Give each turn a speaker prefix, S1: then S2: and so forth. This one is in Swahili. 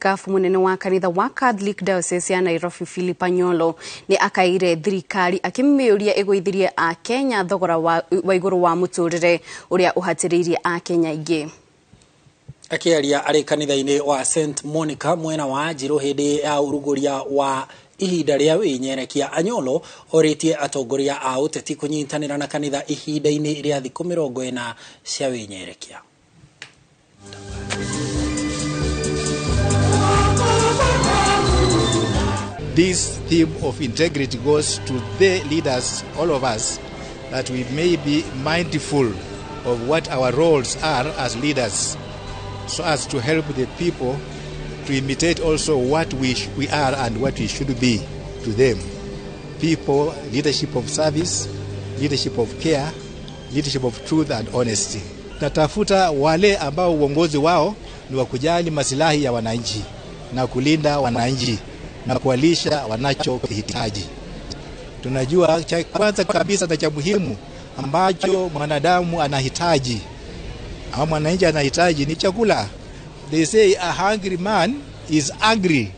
S1: Mũthikabu Mũnene wa kanitha wa Catholic Diocese ya Nairobi Phillip Anyolo ni akaire thirikari akimĩũria ĩgũithĩrie Akenya thogora wa igũrũ wa mũtũrĩre ũrĩa ũhatĩrĩirie Akenya aingĩ.
S2: Akĩaria arĩ kanitha-inĩ wa St Monica mwena wa Njĩrũ hĩndĩ ya ũrugũria wa ihinda rĩa wĩnyerekia, Anyolo orĩtie atongoria a ũteti kũnyitanĩra na kanitha ihinda-inĩ rĩa thikũ 40 cia wĩnyerekia.
S3: This theme of integrity goes to the leaders, all of us, that we may be mindful of what our roles are as leaders, so as to help the people to imitate also what we are and what we should be to them. People, leadership of service, leadership of care, leadership of truth and honesty. Tatafuta wale ambao uongozi wao ni wa kujali maslahi ya wananchi na kulinda wananchi na kuwalisha wanachokihitaji. Tunajua cha kwanza kabisa na cha muhimu ambacho mwanadamu anahitaji ama mwananchi anahitaji ni chakula. They say a hungry man is angry.